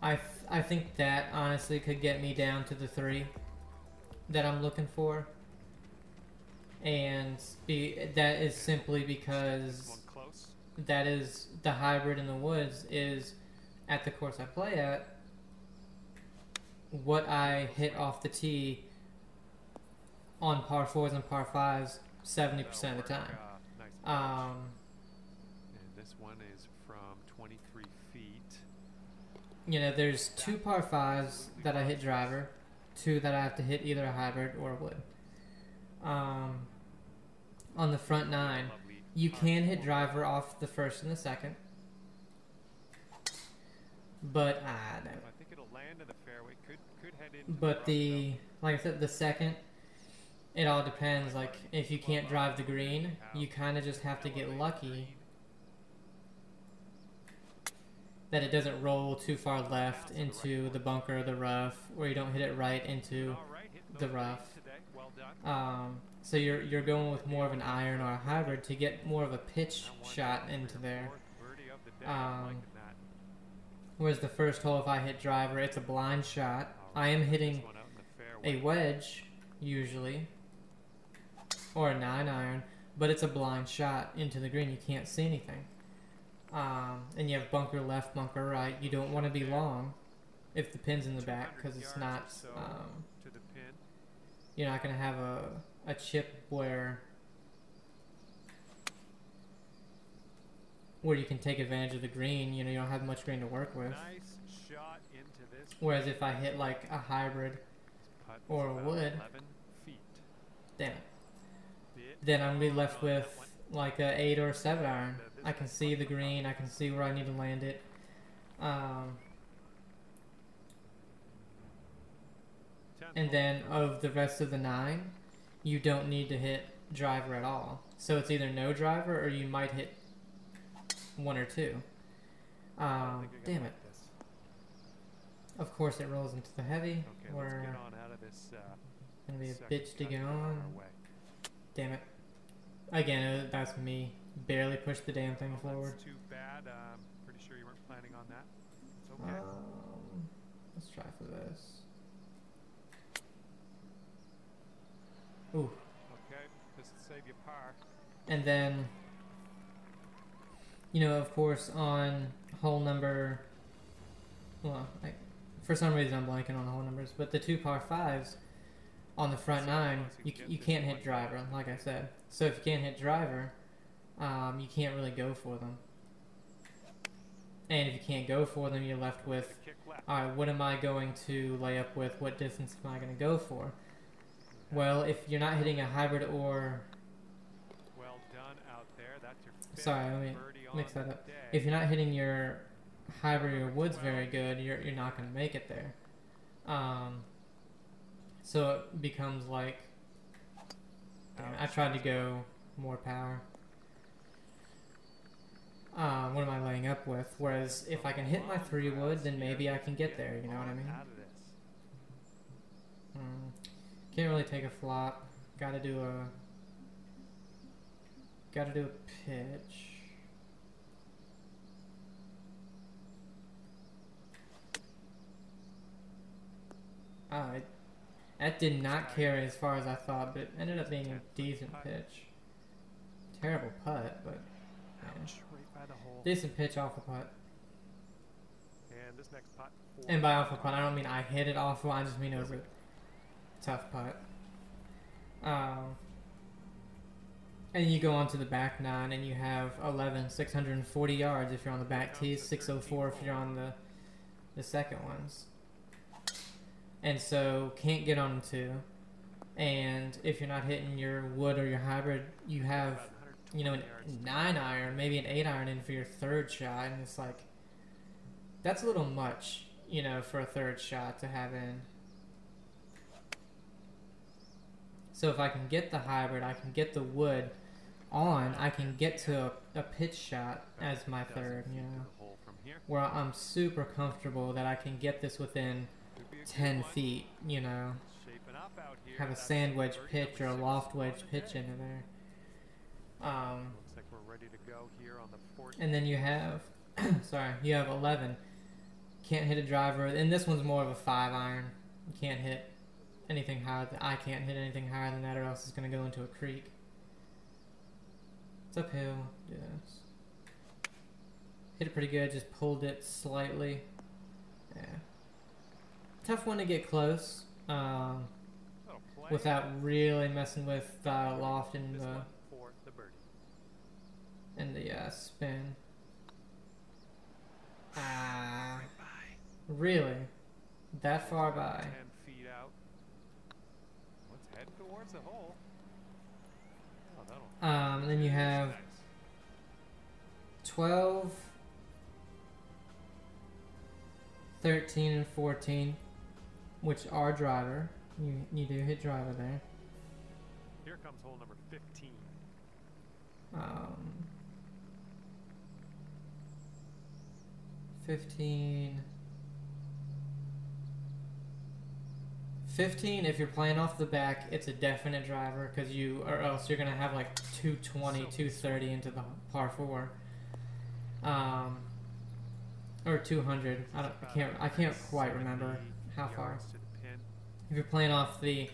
I think that honestly could get me down to the 3 that I'm looking for, and that is simply because that is the hybrid in the woods is at the course I play at. What I hit off the tee on par 4s and par 5s 70% of the time. And this one is from 23 feet. You know, there's 2 par 5s that I hit driver, 2 that I have to hit either a hybrid or a wood. On the front 9, you can hit driver off the first and the second, but I don't. I think it'll land in the fairway. Could head into. But like I said, the second, it all depends. Like if you can't drive the green, you kind of just have to get lucky that it doesn't roll too far left into the bunker or the rough, or you don't hit it right into the rough. So you're going with more of an iron or a hybrid to get more of a pitch shot into there. Whereas the first hole, if I hit driver, it's a blind shot. I am hitting a wedge usually, or a 9-iron, but it's a blind shot into the green. You can't see anything. And you have bunker left, bunker right. You don't want to be long if the pin's in the back, because it's not. You're not going to have a chip where you can take advantage of the green. You know, you don't have much green to work with. Whereas if I hit like a hybrid or a wood, damn it, then I'm gonna be left with like a 8 or a 7-iron. I can see the green. I can see where I need to land it. And then of the rest of the 9, you don't need to hit driver at all. So it's either no driver or you might hit 1 or 2. Damn it. Of course it rolls into the heavy. We're gonna be a bitch to get on. Damn it. Again, that's me. Barely pushed the damn thing forward. That's too bad. Pretty sure you weren't planning on that. It's okay. Let's try for this. Ooh. Okay, this will save you par. And then, you know, of course, on hole number, well, for some reason I'm blanking on the hole numbers, but the 2 par 5s on the front 9, you can't hit driver, like I said. So if you can't hit driver, you can't really go for them. And if you can't go for them, you're left with, alright, what am I going to lay up with? What distance am I going to go for? Well, if you're not hitting a hybrid or... Well done out there. That's your Sorry, let me mix that up. If you're not hitting your hybrid or your woods very good, you're not going to make it there. So it becomes like... Damn, I tried to go more power. What am I laying up with? Whereas if I can hit my 3 wood, then maybe I can get there, you know what I mean? Can't really take a flop. Gotta do a pitch. That did not carry as far as I thought, but it ended up being a decent pitch. Terrible putt, but yeah. Decent pitch off the putt. And this next putt. And by off the putt, I don't mean I hit it off. I just mean it was a tough putt. And you go on to the back 9, and you have 640 yards if you're on the back tees, 604 if you're on the second ones. And so can't get on 2. And if you're not hitting your wood or your hybrid, you have, you know, a 9 iron, maybe an 8 iron in for your 3rd shot, and it's like, that's a little much, you know, for a 3rd shot to have in. So if I can get the hybrid, I can get the wood on, I can get to a pitch shot as my 3rd, you know, where I'm super comfortable that I can get this within 10 feet, you know, have a sand wedge pitch or a loft wedge pitch into there. Looks like we're ready to go here on the 14th. And then you have, sorry, you have 11. Can't hit a driver, and this one's more of a 5 iron. You can't hit anything higher. I can't hit anything higher than that, or else it's going to go into a creek. It's uphill. Do this. Hit it pretty good. Just pulled it slightly. Yeah. Tough one to get close. Without really messing with loft and the spin. Really? That far by? 10 feet out. Let's head towards the hole. Oh, and then you have 12, 13, and 14, which are driver. You do hit driver there. Here comes hole number 15. 15, if you're playing off the back, it's a definite driver, because or else you're gonna have like 220, 230 into the par 4, or 200. I can't quite remember how far. If you're playing off the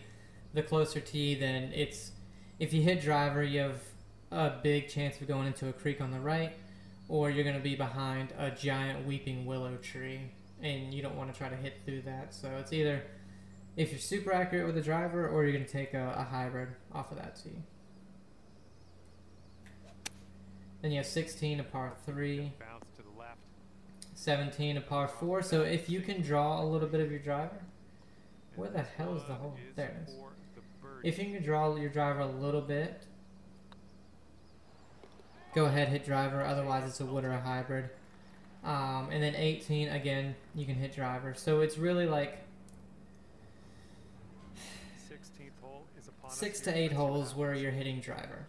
closer tee, then if you hit driver, you have a big chance of going into a creek on the right, or you're gonna be behind a giant weeping willow tree, and you don't want to try to hit through that. So it's either if you're super accurate with the driver, or you're going to take a hybrid off of that tee. Then you have 16, a par 3. 17, a par 4. So if you can draw a little bit of your driver, where the hell is the hole? There it is. If you can draw your driver a little bit, go ahead, hit driver. Otherwise, it's a wood or a hybrid. And then 18, again, you can hit driver. So it's really like 6 to 8 holes where you're hitting driver,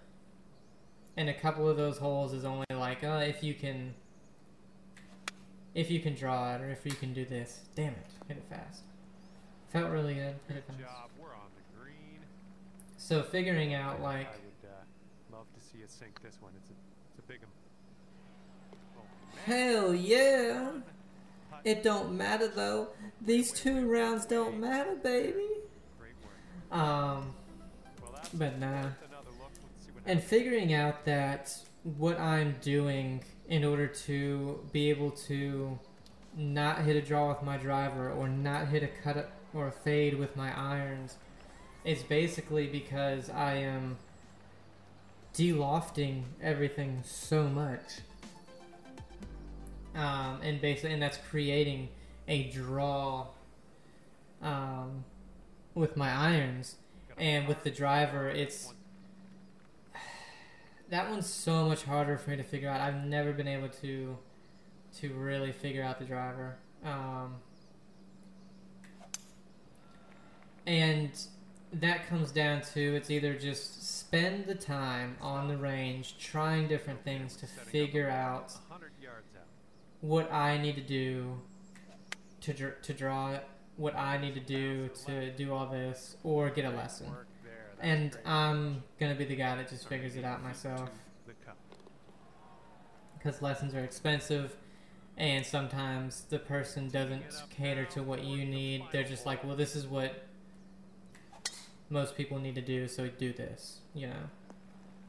and a couple of those holes is only like if you can draw it, or if you can do this. Damn it, hit it fast. Felt really good. Hit it fast. We're on the green. So figuring out like I would love to see you sink this one. It's a big one. Oh, Hell yeah! It don't matter though. These 2 rounds don't matter, baby. great work. Well, but nah. Another look. Let's see what And figuring out that what I'm doing in order to be able to not hit a draw with my driver or not hit a cut or a fade with my irons is basically because I am de-lofting everything so much. And that's creating a draw with my irons. And with the driver, that one's so much harder for me to figure out. I've never been able to really figure out the driver. And that comes down to, it's either just spend the time on the range trying different things to figure out what I need to do to draw it, what I need to do to do all this, or get a lesson. And I'm gonna be the guy that just figures it out myself, because lessons are expensive, and sometimes the person doesn't cater to what you need. They're just like, well, this is what most people need to do, so do this. You know,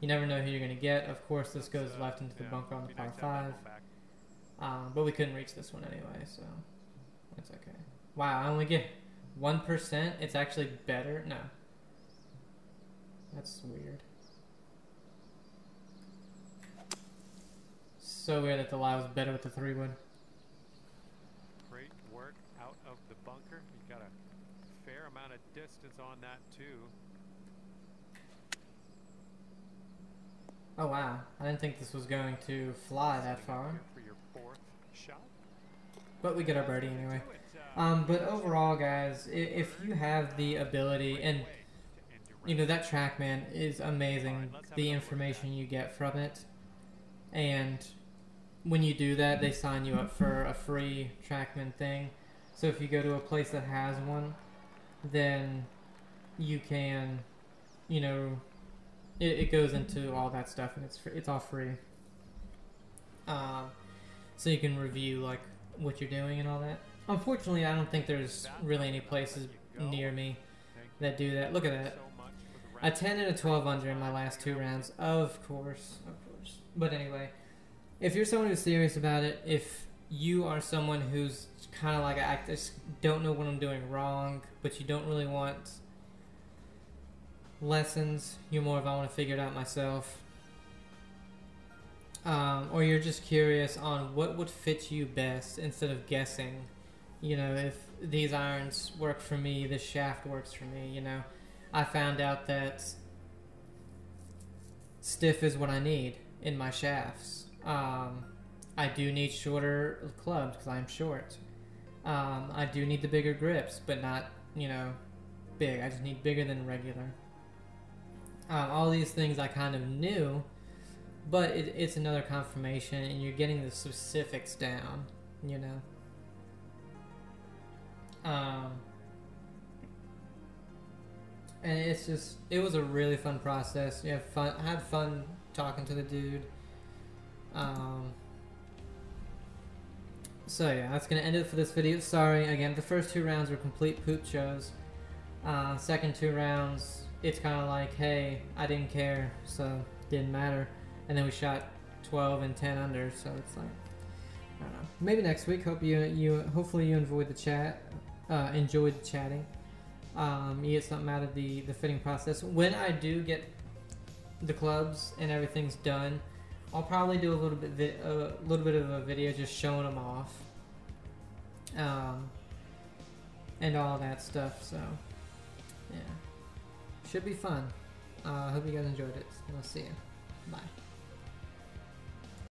you never know who you're gonna get. Of course, this goes left into the bunker on the par 5, but we couldn't reach this one anyway, so that's okay. Wow, I only get 1%. It's actually better. No. That's weird. So weird that the lie was better with the 3-wood. Great work out of the bunker. You got a fair amount of distance on that too. Oh wow, I didn't think this was going to fly that far. For your 4th shot. But we get our birdie anyway. But overall, guys, if you have the ability, and you know, that TrackMan is amazing, the information you get from it. And when you do that, they sign you up for a free TrackMan thing. So if you go to a place that has one, then you can, you know, it goes into all that stuff, and it's all free. So you can review like what you're doing and all that. Unfortunately, I don't think there's really any places near me that do that. Look at that. A 10 and a 12 under in my last 2 rounds. Of course. But anyway, if you're someone who's serious about it, if you are someone who's kind of like, I just don't know what I'm doing wrong, but you don't really want lessons, you're more of, I want to figure it out myself. Or you're just curious on what would fit you best instead of guessing. You know, if these irons work for me, this shaft works for me, you know. I found out that stiff is what I need in my shafts. I do need shorter clubs because I'm short. I do need the bigger grips, but not, you know, big. I just need bigger than regular. All these things I kind of knew, but it's another confirmation, and you're getting the specifics down, you know. And it's just, it was a really fun process. Yeah, fun. I had fun talking to the dude. So yeah, that's gonna end it for this video. Sorry again, the first 2 rounds were complete poop shows. Second 2 rounds, it's kind of like, hey, I didn't care, so didn't matter. And then we shot 12 and 10 under, so it's like, I don't know. Maybe next week. Hopefully you enjoyed the chat. Enjoyed the chatting. You get something out of the fitting process. When I do get the clubs and everything's done, I'll probably do a little bit of a video just showing them off, and all that stuff. So yeah, should be fun. I hope you guys enjoyed it. I'll see you. Bye.